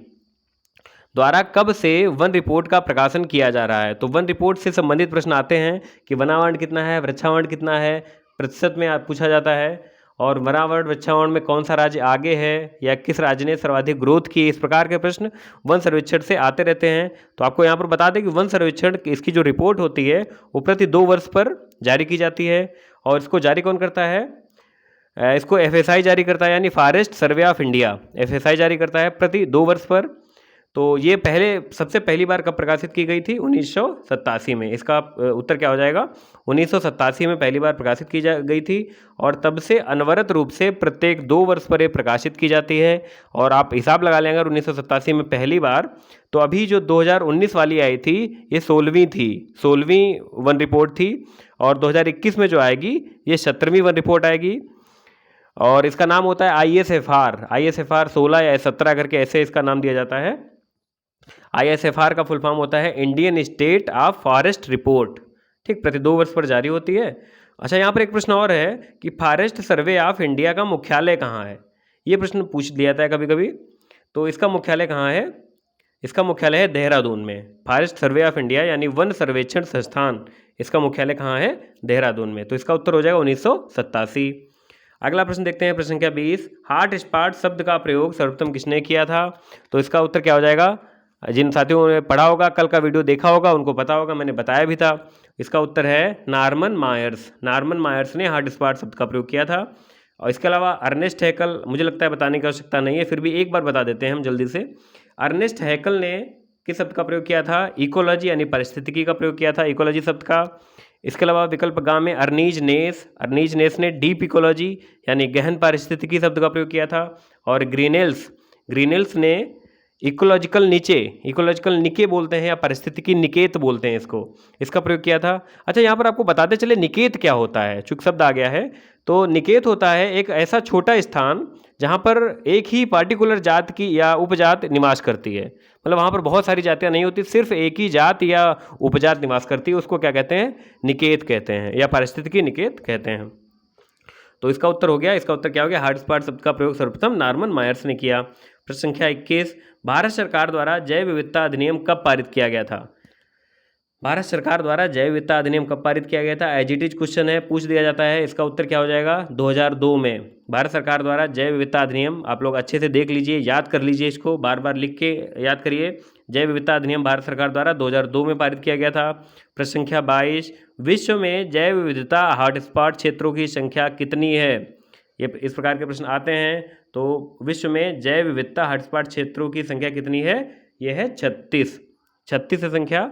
द्वारा कब से वन रिपोर्ट का प्रकाशन किया जा रहा है? तो वन रिपोर्ट से संबंधित प्रश्न आते हैं कि वनावरण कितना है, वृक्षावरण कितना है, प्रतिशत में पूछा जाता है, और वनावरण वृक्षावरण में कौन सा राज्य आगे है, या किस राज्य ने सर्वाधिक ग्रोथ की। इस प्रकार के प्रश्न वन सर्वेक्षण से आते रहते हैं। तो आपको यहाँ पर बता दें कि वन सर्वेक्षण इसकी जो रिपोर्ट होती है वो प्रति 2 वर्ष पर जारी की जाती है। और इसको जारी कौन करता है? इसको FSI जारी करता है, यानी forest survey of India. FSI जारी करता है प्रति 2 वर्ष पर। तो ये सबसे पहली बार कब प्रकाशित की गई थी? 1987 में। इसका उत्तर क्या हो जाएगा? 1987 में पहली बार प्रकाशित की गई थी, और तब से अनवरत रूप से प्रत्येक 2 वर्ष पर ये प्रकाशित की जाती है। और आप हिसाब लगा लें, अगर 1987 में पहली बार, तो अभी जो 2019 वाली आई थी ये 16वीं थी, 16वीं वन रिपोर्ट थी। और 2021 में जो आएगी ये 17वीं वन रिपोर्ट आएगी। और इसका नाम होता है ISFR 16 या 17 करके ऐसे इसका नाम दिया जाता है। ISFR का फुल फॉर्म होता है Indian state of forest report. ठीक, प्रति 2 वर्ष पर जारी होती है। अच्छा, यहाँ पर एक प्रश्न और है कि फॉरेस्ट सर्वे ऑफ इंडिया का मुख्यालय कहाँ है? ये प्रश्न पूछ दिया जाता है कभी कभी। तो इसका मुख्यालय कहाँ है? इसका मुख्यालय है देहरादून में। फॉरेस्ट सर्वे ऑफ इंडिया यानी वन सर्वेक्षण संस्थान, इसका मुख्यालय कहाँ है? देहरादून में। तो इसका उत्तर हो जाएगा 1987। अगला प्रश्न देखते हैं, प्रश्न संख्या 20। हॉट स्पॉट शब्द का प्रयोग सर्वप्रथम किसने किया था? तो इसका उत्तर क्या हो जाएगा? जिन साथियों ने पढ़ा होगा, कल का वीडियो देखा होगा, उनको पता होगा, मैंने बताया भी था। इसका उत्तर है नॉर्मन मायर्स। नॉर्मन मायर्स ने हॉट स्पॉट शब्द का प्रयोग किया था। और इसके अलावा अर्नेस्ट हैकल, मुझे लगता है बताने की आवश्यकता नहीं है, फिर भी एक बार बता देते हैं हम जल्दी से। अर्नेस्ट हैकल ने किस शब्द का प्रयोग किया था? इकोलॉजी यानी पारिस्थितिकी का प्रयोग किया था, इकोलॉजी शब्द का। इसके अलावा विकल्प ग में अर्नीज नेस ने डीप इकोलॉजी यानी गहन पारिस्थितिकी शब्द का प्रयोग किया था। और ग्रीनेल्स ने इकोलॉजिकल निके बोलते हैं, या पारिस्थितिकी निकेत बोलते हैं इसको, इसका प्रयोग किया था। अच्छा, यहाँ पर आपको बताते चले निकेत क्या होता है, चूंकि शब्द आ गया है। तो निकेत होता है एक ऐसा छोटा स्थान जहाँ पर एक ही पार्टिकुलर जात की या उपजात निवास करती है। मतलब वहाँ पर बहुत सारी जातियाँ नहीं होती, सिर्फ एक ही जात या उपजात निवास करती है, उसको क्या कहते हैं? निकेत कहते हैं, या पारिस्थितिकी निकेत कहते हैं। तो इसका उत्तर हो गया। इसका उत्तर क्या हो गया? हॉट स्पॉट शब्द का प्रयोग सर्वप्रथम नॉर्मन मायर्स ने किया। प्रश्न संख्या 21। भारत सरकार द्वारा जैव विविधता अधिनियम कब पारित किया गया था? भारत सरकार द्वारा जैव विविधता अधिनियम कब पारित किया गया था? एज इट इज क्वेश्चन है, पूछ दिया जाता है। इसका उत्तर क्या हो जाएगा? 2002 में भारत सरकार द्वारा जैव विविधता अधिनियम, आप लोग अच्छे से देख लीजिए, याद कर लीजिए, इसको बार बार लिख के याद करिए। जैव विविधता अधिनियम भारत सरकार द्वारा 2002 में पारित किया गया था। प्रश्न संख्या 22। विश्व में जैव विविधता हॉटस्पॉट क्षेत्रों की संख्या कितनी है? ये इस प्रकार के प्रश्न आते हैं। तो विश्व में जैव विविधता हॉटस्पॉट क्षेत्रों की संख्या कितनी है? यह है 36। 36 है संख्या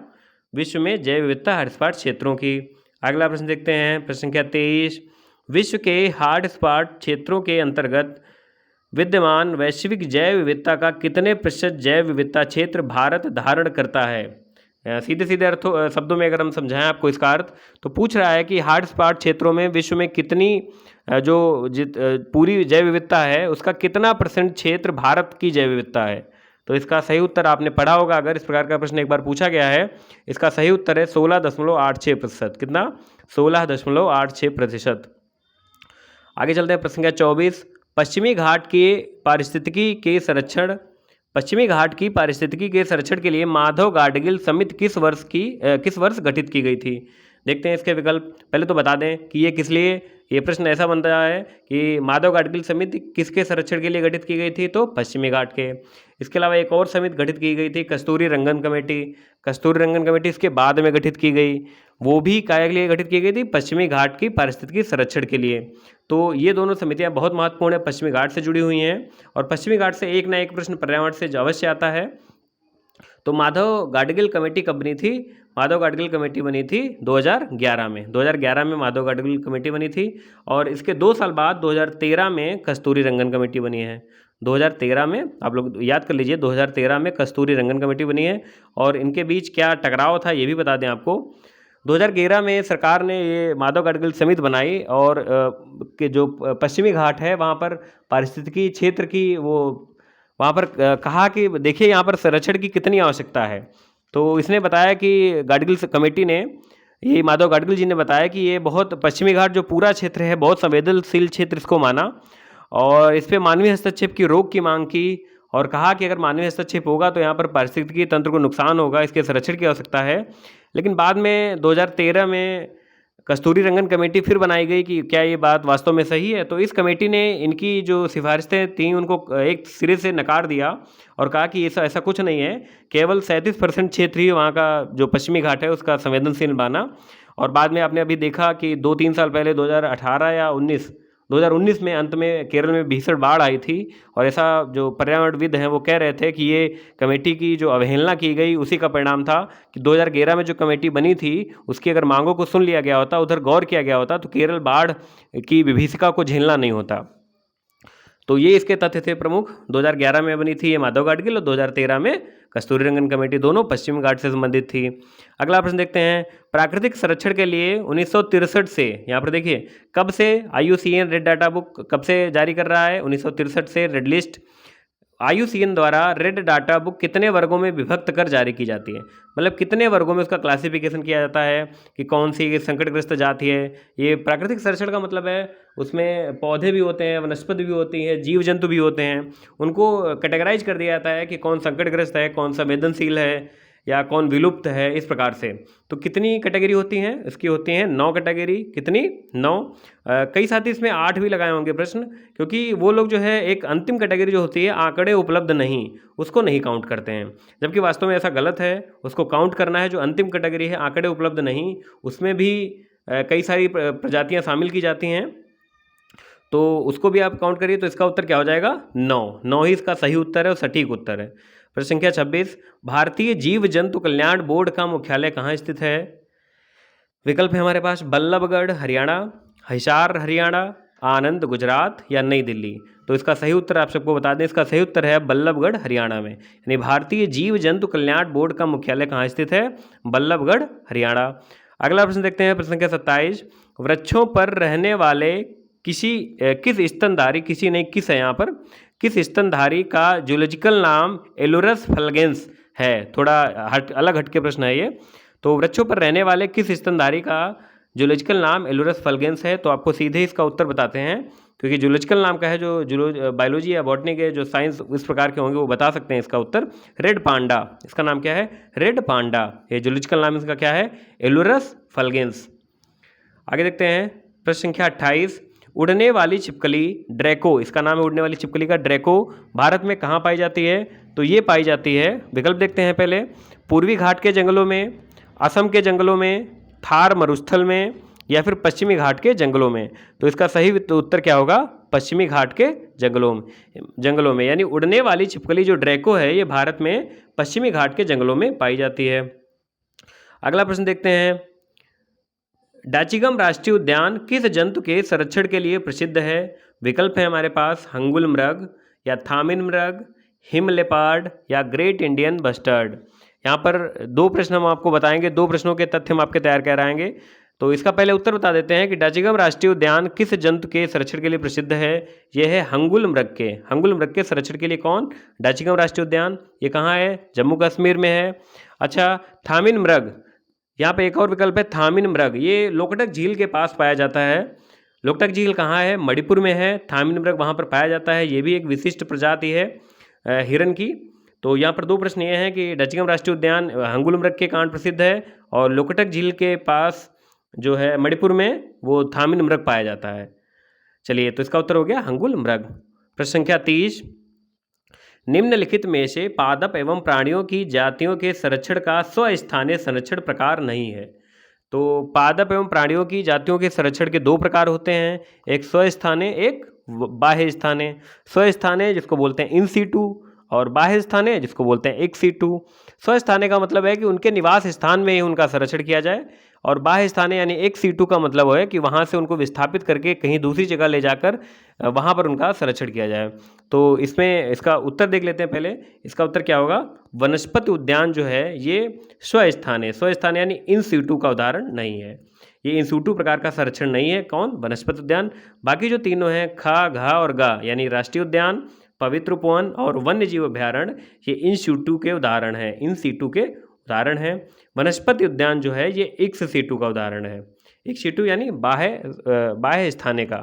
विश्व में जैव विविधता हॉटस्पॉट क्षेत्रों की। अगला प्रश्न देखते हैं, प्रश्न संख्या 23। विश्व के हॉटस्पॉट क्षेत्रों के अंतर्गत विद्यमान वैश्विक जैव विविधता का कितने प्रतिशत जैव विविधता क्षेत्र भारत धारण करता है? सीधे सीधे अर्थों शब्दों में अगर हम समझाएं आपको इसका अर्थ, तो पूछ रहा है कि हॉटस्पॉट क्षेत्रों में विश्व में कितनी पूरी जैव विविधता है, उसका कितना % क्षेत्र भारत की जैव विविधता है। तो इसका सही उत्तर आपने पढ़ा होगा, अगर इस प्रकार का प्रश्न एक बार पूछा गया है, इसका सही उत्तर है 16.86%। कितना? 16.86%। आगे चलते हैं, प्रश्न संख्या 24। पश्चिमी घाट की पारिस्थितिकी के संरक्षण के लिए माधव गाडगिल समिति किस वर्ष गठित की गई थी? देखते हैं इसके विकल्प। पहले तो बता दें कि ये किस लिए, ये प्रश्न ऐसा बन रहा है कि माधव गाडगिल समिति किसके संरक्षण के लिए गठित की गई थी? तो पश्चिमी घाट के। इसके अलावा एक और समिति गठित की गई थी, कस्तूरी रंगन कमेटी। कस्तूरी रंगन कमेटी इसके बाद में गठित की गई, वो भी काय के लिए गठित की गई थी? पश्चिमी घाट की पारिस्थितिकी संरक्षण के लिए। तो ये दोनों समितियां बहुत महत्वपूर्ण है, पश्चिमी घाट से जुड़ी हुई हैं, और पश्चिमी घाट से एक ना एक प्रश्न पर्यावरण से अवश्य आता है। तो माधव गाडगिल कमेटी कब बनी थी? माधव गाडगिल कमेटी बनी थी 2011 में। 2011 में माधव गाडगिल कमेटी बनी थी और इसके 2 साल बाद 2013 में कस्तूरी रंगन कमेटी बनी है। 2013 में आप लोग याद कर लीजिए, 2013 में कस्तूरी रंगन कमेटी बनी है और इनके बीच क्या टकराव था ये भी बता दें आपको। 2011 में सरकार ने ये माधव गाडगिल समिति बनाई और के जो पश्चिमी घाट है वहाँ पर पारिस्थितिकी क्षेत्र की वो वहाँ पर कहा कि देखिए यहाँ पर संरक्षण की कितनी आवश्यकता है। तो इसने बताया कि गाडगिल कमेटी ने, ये माधव गाडगिल जी ने बताया कि ये बहुत पश्चिमी घाट जो पूरा क्षेत्र है बहुत संवेदनशील क्षेत्र इसको माना और इस पर मानवीय हस्तक्षेप की रोक की मांग की और कहा कि अगर मानवीय हस्तक्षेप होगा तो यहाँ पर पारिस्थितिकी तंत्र को नुकसान होगा, इसके संरक्षण की आवश्यकता है। लेकिन बाद में 2013 में कस्तूरी रंगन कमेटी फिर बनाई गई कि क्या ये बात वास्तव में सही है। तो इस कमेटी ने इनकी जो सिफारिशें थीं उनको एक सिरे से नकार दिया और कहा कि ऐसा कुछ नहीं है, केवल 37% क्षेत्र ही वहाँ का जो पश्चिमी घाट है उसका संवेदनशील माना। और बाद में आपने अभी देखा कि 2-3 साल पहले 2018 या 2019 में अंत में केरल में भीषण बाढ़ आई थी और ऐसा जो पर्यावरणविद हैं वो कह रहे थे कि ये कमेटी की जो अवहेलना की गई उसी का परिणाम था कि 2011 में जो कमेटी बनी थी उसकी अगर मांगों को सुन लिया गया होता, उधर गौर किया गया होता तो केरल बाढ़ की विभीषिका को झेलना नहीं होता। तो ये इसके तथ्य थे प्रमुख। 2011 में बनी थी ये माधव गाडगिल और 2013 में कस्तूरी रंगन कमेटी, दोनों पश्चिम घाट से संबंधित थी। अगला प्रश्न देखते हैं, प्राकृतिक संरक्षण के लिए 1963 से, यहाँ पर देखिए कब से IUCN रेड डाटा बुक कब से जारी कर रहा है? 1963 से रेड लिस्ट IUCN द्वारा रेड डाटा बुक कितने वर्गों में विभक्त कर जारी की जाती है, मतलब कितने वर्गों में उसका क्लासिफिकेशन किया जाता है कि कौन सी संकटग्रस्त जाति है। ये प्राकृतिक संरक्षण का मतलब है उसमें पौधे भी होते हैं, वनस्पति भी होती हैं, जीव जंतु भी होते हैं, उनको कैटेगराइज कर दिया जाता है कि कौन संकटग्रस्त है, कौन संवेदनशील है या कौन विलुप्त है, इस प्रकार से। तो कितनी कैटेगरी होती हैं? इसकी होती हैं 9 कैटेगरी। कितनी? 9। कई साथी इसमें 8 भी लगाए होंगे प्रश्न, क्योंकि वो लोग जो है एक अंतिम कैटेगरी जो होती है आंकड़े उपलब्ध नहीं, उसको नहीं काउंट करते हैं, जबकि वास्तव में ऐसा गलत है। उसको काउंट करना है जो अंतिम कैटेगरी है, आंकड़े उपलब्ध नहीं, उसमें भी कई सारी प्रजातियाँ शामिल की जाती हैं, तो उसको भी आप काउंट करिए। तो इसका उत्तर क्या हो जाएगा? 9 ही इसका सही उत्तर है और सटीक उत्तर है। प्रश्न संख्या 26, भारतीय जीव जंतु कल्याण बोर्ड का मुख्यालय कहाँ स्थित है? विकल्प है हमारे पास बल्लभगढ़ हरियाणा, हिसार हरियाणा, आनंद गुजरात या नई दिल्ली। तो इसका सही उत्तर आप सबको बता दें, इसका सही उत्तर है बल्लभगढ़ हरियाणा में। यानी भारतीय जीव जंतु कल्याण बोर्ड का मुख्यालय कहाँ स्थित है? बल्लभगढ़ हरियाणा। अगला प्रश्न देखते हैं, प्रश्न संख्या 27, वृक्षों पर रहने वाले किस स्तनधारी, किसी नहीं किस है यहाँ पर, किस स्तनधारी का जूलॉजिकल नाम एलुरस फल्गेंस है? थोड़ा अलग हटके प्रश्न है ये। तो वृक्षों पर रहने वाले किस स्तनधारी का जूलॉजिकल नाम एलुरस फल्गेंस है? तो आपको सीधे इसका उत्तर बताते हैं, क्योंकि जूलॉजिकल नाम का है जो बायोलॉजी या बॉटनी के जो साइंस इस प्रकार के होंगे वो बता सकते हैं इसका उत्तर। रेड पांडा, इसका नाम क्या है? Red panda. ये जूलॉजिकल नाम इसका क्या है? एलुरस फल्गेंस। आगे देखते हैं, प्रश्न संख्या 28, उड़ने वाली छिपकली ड्रैको, इसका नाम है उड़ने वाली छिपकली का ड्रैको, भारत में कहाँ पाई जाती है? तो ये पाई जाती है, विकल्प देखते हैं पहले, पूर्वी घाट के जंगलों में, असम के जंगलों में, थार मरुस्थल में या फिर पश्चिमी घाट के जंगलों में। तो इसका सही उत्तर क्या होगा? पश्चिमी घाट के जंगलों में। यानी उड़ने वाली छिपकली जो ड्रैको है ये भारत में पश्चिमी घाट के जंगलों में पाई जाती है। अगला प्रश्न देखते हैं, डाचिगम राष्ट्रीय उद्यान किस जंतु के संरक्षण के लिए प्रसिद्ध है? विकल्प है हमारे पास हंगुल मृग या थामिन मृग, हिम लेपर्ड या ग्रेट इंडियन बस्टर्ड। यहाँ पर 2 प्रश्न हम आपको बताएंगे, 2 प्रश्नों के तथ्य हम आपके तैयार कराएंगे। तो इसका पहले उत्तर बता देते हैं कि डाचिगम राष्ट्रीय उद्यान किस जंतु के संरक्षण के लिए प्रसिद्ध है? यह है हंगुल मृग के। हंगुल मृग के संरक्षण के लिए कौन? डाचिगम राष्ट्रीय उद्यान। ये कहाँ है? जम्मू कश्मीर में है। अच्छा, थामिन मृग, यहाँ पे एक और विकल्प है थामिन मृग, ये लोकटक झील के पास पाया जाता है। लोकटक झील कहाँ है? मणिपुर में है। थामिन मृग वहाँ पर पाया जाता है, ये भी एक विशिष्ट प्रजाति है हिरन की। तो यहाँ पर 2 प्रश्न ये हैं कि डाचिगम राष्ट्रीय उद्यान हंगुल मृग के कारण प्रसिद्ध है और लोकटक झील के पास जो है मणिपुर में वो थामिन मृग पाया जाता है। चलिए, तो इसका उत्तर हो गया हंगुल मृग। प्रश्न संख्या 30, निम्नलिखित में से पादप एवं प्राणियों की जातियों के संरक्षण का स्वस्थानीय संरक्षण प्रकार नहीं है। तो पादप एवं प्राणियों की जातियों के संरक्षण के 2 प्रकार होते हैं, एक स्वस्थानीय, एक बाह्य स्थानीय। स्वस्थानीय जिसको बोलते हैं इन सीटू और बाह्य स्थाने जिसको बोलते हैं एक्स सीटू। स्वस्थाने का मतलब है कि उनके निवास स्थान में ही उनका संरक्षण किया जाए, और बाह्य स्थाने यानी एक्स सीटू का मतलब है कि वहाँ से उनको विस्थापित करके कहीं दूसरी जगह ले जाकर वहाँ पर उनका संरक्षण किया जाए। तो इसमें इसका उत्तर देख लेते हैं पहले। इसका उत्तर क्या होगा? वनस्पति उद्यान जो है ये स्वस्थाने, स्वस्थाने यानी इन सीटू का उदाहरण नहीं है। ये इन सीटू प्रकार का संरक्षण नहीं है। कौन? वनस्पति उद्यान। बाकी जो तीनों हैं खा, घा और गा यानी राष्ट्रीय उद्यान, पवित्र उपवन और वन्य जीव अभ्यारण्य, ये इन सीटू के उदाहरण हैं, इन सीटू के उदाहरण हैं। वनस्पति उद्यान जो है ये एक्स सीटू का उदाहरण है। एक्स सीटू यानी बाह्य स्थाने का।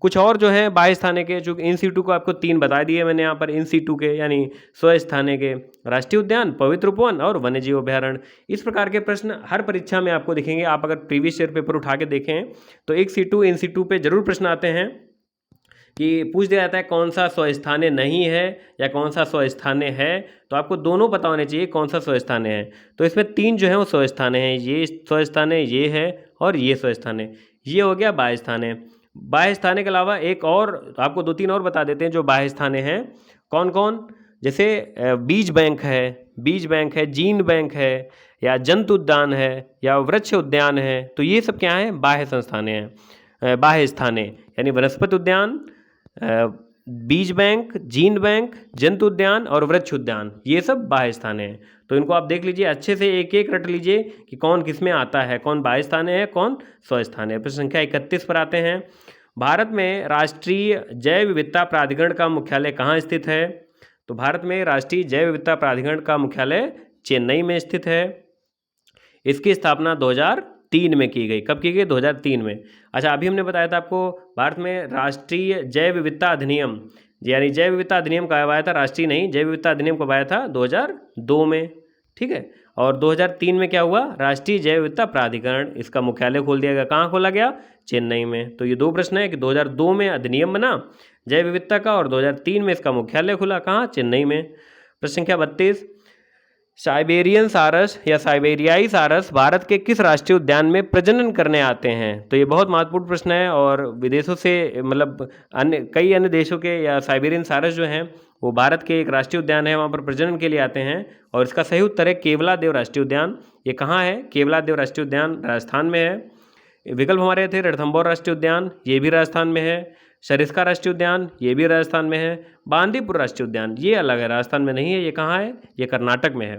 कुछ और जो है बाह्य स्थाने के, जो इन सीटू को आपको 3 बता दिए मैंने यहाँ पर, इन सीटू के यानी स्वस्थाने के, राष्ट्रीय उद्यान, पवित्र उपवन और वन्य जीव अभ्यारण्य। इस प्रकार के प्रश्न हर परीक्षा में आपको दिखेंगे। आप अगर प्रीवियस ईयर पेपर उठा के देखें तो एक्स सीटू, इन सीटू पे जरूर प्रश्न आते हैं कि पूछ दिया जाता है कौन सा स्वस्थाने नहीं है या कौन सा स्वस्थाने है। तो आपको दोनों पता होने चाहिए कौन सा स्वस्थाने है। तो इसमें 3 जो है वो स्वस्थाने हैं, ये स्वस्थाने, ये है और ये स्वस्थाने। ये हो गया बाह्य स्थाने। बाह्य स्थाने के अलावा एक और आपको 2-3 और बता देते हैं जो बाह्य स्थाने हैं। कौन कौन? जैसे बीज बैंक है, जीन बैंक है, या जंतु उद्यान है, या वृक्ष उद्यान है। तो ये सब क्या है? बाह्य संस्थाने हैं, बाह्य स्थाने यानी वनस्पति उद्यान, बीज बैंक, जीन बैंक, जंतु उद्यान और वृक्ष उद्यान, ये सब बाह्य स्थाने हैं। तो इनको आप देख लीजिए अच्छे से, एक एक रट लीजिए कि कौन किस में आता है, कौन बाह्य स्थाने है, कौन स्वस्थाने है। प्रश्न संख्या 31 पर आते हैं। भारत में राष्ट्रीय जैव विविधता प्राधिकरण का मुख्यालय कहाँ स्थित है? तो भारत में राष्ट्रीय जैव विविधता प्राधिकरण का मुख्यालय चेन्नई में स्थित है। इसकी स्थापना 2003 में की गई। कब की गई? 2003 में। अच्छा, अभी हमने बताया था आपको भारत में राष्ट्रीय जैव विविधता अधिनियम, यानी जैव विविधता अधिनियम कब आया था? राष्ट्रीय नहीं, जैव विविधता अधिनियम कब आया था? 2002 में। ठीक है। और 2003 में क्या हुआ? राष्ट्रीय जैव विविधता प्राधिकरण, इसका मुख्यालय खोल दिया गया। कहाँ खोला गया? चेन्नई में। तो ये 2 प्रश्न है कि 2002 में अधिनियम बना जैव विविधता का और 2003 में इसका मुख्यालय खुला। कहाँ? चेन्नई में। प्रश्न संख्या 32। साइबेरियन सारस या साइबेरियाई सारस भारत के किस राष्ट्रीय उद्यान में प्रजनन करने आते हैं? तो ये बहुत महत्वपूर्ण प्रश्न है, और विदेशों से, मतलब कई अन्य देशों के या साइबेरियन सारस जो हैं वो भारत के एक राष्ट्रीय उद्यान है, वहाँ पर प्रजनन के लिए आते हैं। और इसका सही उत्तर है केवलादेव राष्ट्रीय उद्यान। ये कहाँ है? केवलादेव राष्ट्रीय उद्यान राजस्थान में है। विकल्प हमारे थे रणथंभौर राष्ट्रीय उद्यान, ये भी राजस्थान में है। सरिस्का राष्ट्रीय उद्यान, ये भी राजस्थान में है। बांदीपुर राष्ट्रीय उद्यान ये अलग है, राजस्थान में नहीं है। ये कहाँ है? ये कर्नाटक में है।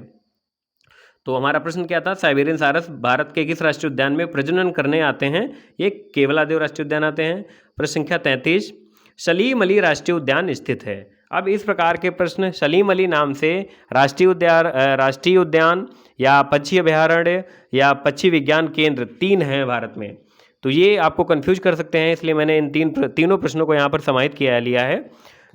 तो हमारा प्रश्न क्या था? साइबेरियन सारस भारत के किस राष्ट्रीय उद्यान में प्रजनन करने आते हैं? ये केवलादेव राष्ट्रीय उद्यान आते हैं। प्रश्न संख्या 33। सलीम अली राष्ट्रीय उद्यान स्थित है। अब इस प्रकार के प्रश्न, सलीम अली नाम से राष्ट्रीय उद्यान या पक्षी अभ्यारण्य या पक्षी विज्ञान केंद्र 3 हैं भारत में। तो ये आपको कंफ्यूज कर सकते हैं, इसलिए मैंने इन तीनों प्रश्नों को यहाँ पर समाहित लिया है।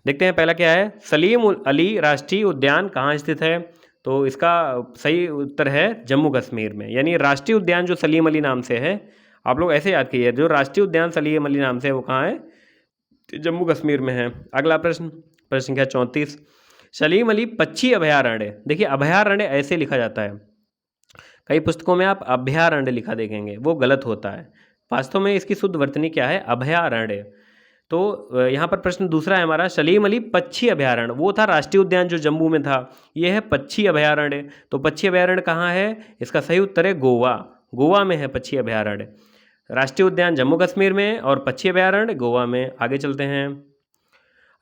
देखते हैं पहला क्या है। सलीम अली राष्ट्रीय उद्यान कहाँ स्थित है? तो इसका सही उत्तर है जम्मू कश्मीर में। यानी राष्ट्रीय उद्यान जो सलीम अली नाम से है, आप लोग ऐसे याद कीजिए, जो राष्ट्रीय उद्यान सलीम अली नाम से है वो कहाँ है? जम्मू कश्मीर में है। अगला प्रश्न, प्रश्न संख्या 34। सलीम अली पक्षी अभयारण्य। देखिए, अभयारण्य ऐसे लिखा जाता है, कई पुस्तकों में आप अभयारण्य लिखा देखेंगे, वो गलत होता है। वास्तव में इसकी शुद्ध वर्तनी क्या है? अभयारण्य। तो यहाँ पर प्रश्न दूसरा है हमारा, सलीम अली पक्षी अभयारण्य, वो था राष्ट्रीय उद्यान जो जम्मू में था, ये है पक्षी अभयारण्य। तो पक्षी अभयारण्य कहाँ है? इसका सही उत्तर है गोवा। गोवा में है पक्षी अभयारण्य। राष्ट्रीय उद्यान जम्मू कश्मीर में और पक्षी अभयारण्य गोवा में। आगे चलते हैं।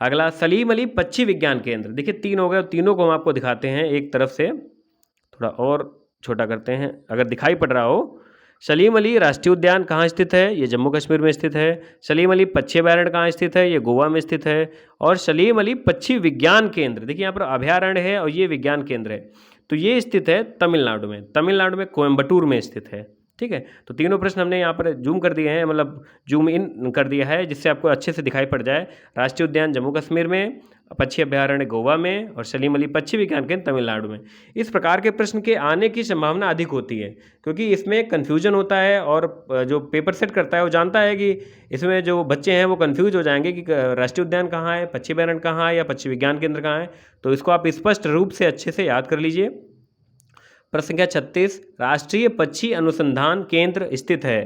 अगला, सलीम अली पक्षी विज्ञान केंद्र। देखिए 3 हो गए, तीनों को हम आपको दिखाते हैं एक तरफ से, थोड़ा और छोटा करते हैं अगर दिखाई पड़ रहा हो। सलीम अली राष्ट्रीय उद्यान कहाँ स्थित है? ये जम्मू कश्मीर में स्थित है। सलीम अली पक्षी अभयारण्य कहाँ स्थित है? ये गोवा में स्थित है। और सलीम अली पक्षी विज्ञान केंद्र, देखिए यहाँ पर अभयारण्य है और ये विज्ञान केंद्र है, तो ये स्थित है तमिलनाडु में। तमिलनाडु में कोयम्बटूर में स्थित है। ठीक है। तो तीनों प्रश्न हमने यहाँ पर जूम कर दिए हैं, मतलब जूम इन कर दिया है, जिससे आपको अच्छे से दिखाई पड़ जाए। राष्ट्रीय उद्यान जम्मू कश्मीर में, पक्षी अभयारण्य गोवा में और सलीम अली पक्षी विज्ञान केंद्र तमिलनाडु में। इस प्रकार के प्रश्न के आने की संभावना अधिक होती है, क्योंकि इसमें कन्फ्यूजन होता है, और जो पेपर सेट करता है वो जानता है कि इसमें जो बच्चे हैं वो कन्फ्यूज हो जाएंगे कि राष्ट्रीय उद्यान कहाँ है, पक्षी अभयारण्य कहाँ है या पक्षी विज्ञान केंद्र कहाँ है। तो इसको आप स्पष्ट रूप से अच्छे से याद कर लीजिए। प्रश्न संख्या 36। राष्ट्रीय पक्षी अनुसंधान केंद्र स्थित है।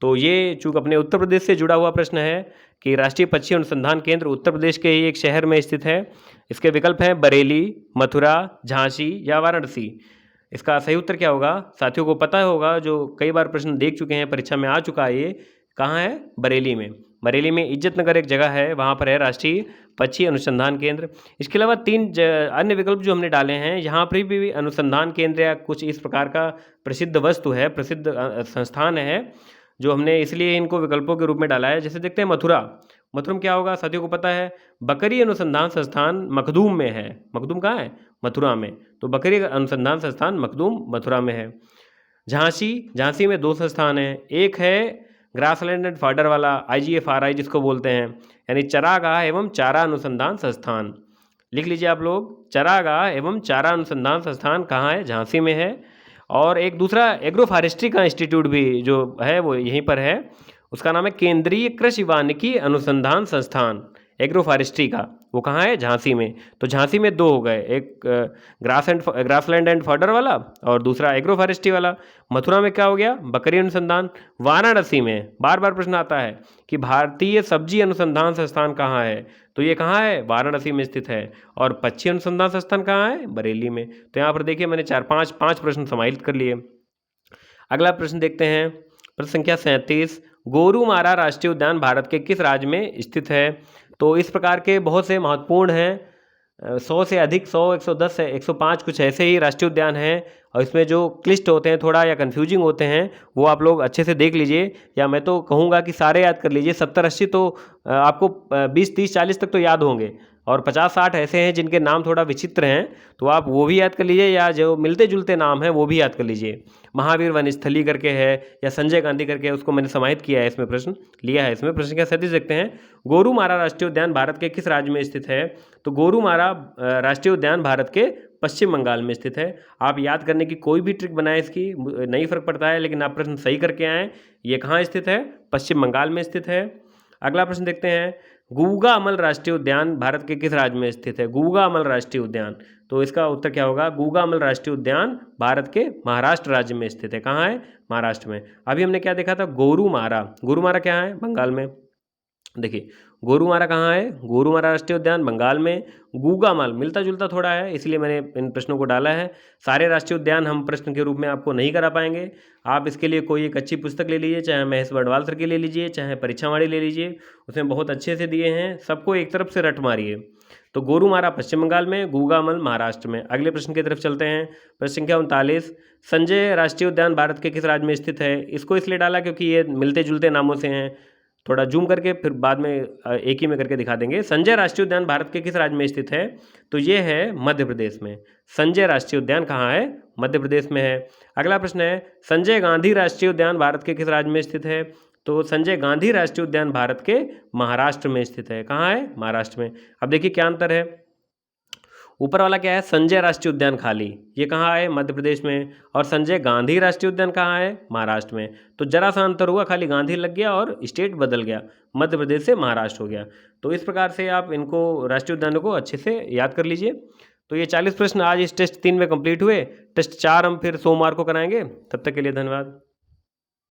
तो ये चूँकि अपने उत्तर प्रदेश से जुड़ा हुआ प्रश्न है, कि राष्ट्रीय पक्षी अनुसंधान केंद्र उत्तर प्रदेश के ही एक शहर में स्थित है। इसके विकल्प हैं बरेली, मथुरा, झांसी या वाराणसी। इसका सही उत्तर क्या होगा? साथियों को पता होगा, जो कई बार प्रश्न देख चुके हैं, परीक्षा में आ चुका है, ये कहाँ है? बरेली में। बरेली में इज्जतनगर एक जगह है, वहाँ पर है राष्ट्रीय पक्षी अनुसंधान केंद्र। इसके अलावा तीन अन्य विकल्प जो हमने डाले हैं, यहाँ पर भी अनुसंधान केंद्र या कुछ इस प्रकार का प्रसिद्ध वस्तु है, प्रसिद्ध संस्थान है, जो हमने इसलिए इनको विकल्पों के रूप में डाला है। जैसे देखते हैं मथुरा। मथुरा में क्या होगा? साथियों को पता है, बकरी अनुसंधान संस्थान मखदूम में है। मखदूम कहाँ है? मथुरा में। तो बकरी अनुसंधान संस्थान मखदूम मथुरा में है। झांसी, झांसी में दो संस्थान हैं। एक है ग्रासलैंड एंड फॉडर वाला, IGFRI जिसको बोलते हैं, यानी चरागाह एवं चारा अनुसंधान संस्थान। लिख लीजिए आप लोग, चरागाह एवं चारा अनुसंधान संस्थान कहाँ है? झांसी में है। और एक दूसरा एग्रो फॉरेस्ट्री का इंस्टीट्यूट भी जो है वो यहीं पर है, उसका नाम है केंद्रीय कृषि वानिकी अनुसंधान संस्थान, एग्रो फॉरेस्ट्री का। वो कहाँ है? झांसी में। तो झांसी में दो हो गए, एक ग्रासलैंड एंड फॉडर वाला और दूसरा एग्रो फॉरेस्ट्री वाला। मथुरा में क्या हो गया? बकरी अनुसंधान। वाराणसी में बार बार प्रश्न आता है कि भारतीय सब्जी अनुसंधान संस्थान कहाँ है, तो ये कहाँ है? वाराणसी में स्थित है। और पक्षी अनुसंधान संस्थान कहाँ है? बरेली में। तो यहाँ पर देखिए मैंने पाँच प्रश्न समाहित कर लिए। अगला प्रश्न देखते हैं, प्रश्न संख्या 37। गोरुमारा राष्ट्रीय उद्यान भारत के किस राज्य में स्थित है? तो इस प्रकार के बहुत से महत्वपूर्ण हैं, 100 से अधिक, 100, 110, 105 कुछ ऐसे ही राष्ट्रीय उद्यान हैं, और इसमें जो क्लिष्ट होते हैं थोड़ा या कन्फ्यूजिंग होते हैं, वो आप लोग अच्छे से देख लीजिए, या मैं तो कहूँगा कि सारे याद कर लीजिए। 70-80 तो आपको 20-30-40 तक तो याद होंगे, और 50-60 ऐसे हैं जिनके नाम थोड़ा विचित्र हैं, तो आप वो भी याद कर लीजिए, या जो मिलते जुलते नाम हैं वो भी याद कर लीजिए। महावीर वनस्थली करके है, या संजय गांधी करके है, उसको मैंने समाहित किया है, इसमें प्रश्न लिया है। इसमें प्रश्न क्या 37 देखते हैं, गोरुमारा राष्ट्रीय उद्यान भारत के किस राज्य में स्थित है? तो गोरुमारा राष्ट्रीय उद्यान भारत के पश्चिम बंगाल में स्थित है। आप याद करने की कोई भी ट्रिक बनाएं, इसकी नहीं फर्क पड़ता है, लेकिन आप प्रश्न सही करके आएँ। ये कहाँ स्थित है? पश्चिम बंगाल में स्थित है। अगला प्रश्न देखते हैं, गूगा अमल राष्ट्रीय उद्यान भारत के किस राज्य में स्थित है? गूगा अमल राष्ट्रीय उद्यान, तो इसका उत्तर क्या होगा? गूगा अमल राष्ट्रीय उद्यान भारत के महाराष्ट्र राज्य में स्थित है। कहाँ है? महाराष्ट्र में। अभी हमने क्या देखा था? गोरुमारा। गोरुमारा क्या है? बंगाल में। देखिए गोरुमारा कहाँ है? गोरुमारा राष्ट्रीय उद्यान बंगाल में। गूगामल मिलता जुलता थोड़ा है, इसलिए मैंने इन प्रश्नों को डाला है। सारे राष्ट्रीय उद्यान हम प्रश्न के रूप में आपको नहीं करा पाएंगे। आप इसके लिए कोई एक अच्छी पुस्तक ले लीजिए, चाहे महेश बडवाल सर की ले लीजिए, चाहे परीक्षावाड़ी ले लीजिए, उसमें बहुत अच्छे से दिए हैं। सबको एक तरफ से रट मारिए। तो गोरुमारा पश्चिम बंगाल में, गूगामल महाराष्ट्र में। अगले प्रश्न की तरफ चलते हैं। प्रश्न संख्या 39। संजय राष्ट्रीय उद्यान भारत के किस राज्य में स्थित है? इसको इसलिए डाला क्योंकि ये मिलते जुलते नामों से हैं। थोड़ा जूम करके फिर बाद में एक ही में करके दिखा देंगे। संजय राष्ट्रीय उद्यान भारत के किस राज्य में स्थित है? तो ये है मध्य प्रदेश में। संजय राष्ट्रीय उद्यान कहाँ है? मध्य प्रदेश में है। अगला प्रश्न है, संजय गांधी राष्ट्रीय उद्यान भारत के किस राज्य में स्थित है? तो संजय गांधी राष्ट्रीय उद्यान भारत के महाराष्ट्र में स्थित है। कहाँ है? महाराष्ट्र में। अब देखिए क्या अंतर है। ऊपर वाला क्या है? संजय राष्ट्रीय उद्यान खाली, ये कहाँ है? मध्य प्रदेश में। और संजय गांधी राष्ट्रीय उद्यान कहाँ है? महाराष्ट्र में। तो जरा सा अंतर हुआ, खाली गांधी लग गया और स्टेट बदल गया, मध्य प्रदेश से महाराष्ट्र हो गया। तो इस प्रकार से आप इनको राष्ट्रीय उद्यानों को अच्छे से याद कर लीजिए। तो ये 40 प्रश्न आज इस टेस्ट 3 में कंप्लीट हुए। टेस्ट 4 हम फिर सोमवार को कराएंगे। तब तक के लिए धन्यवाद।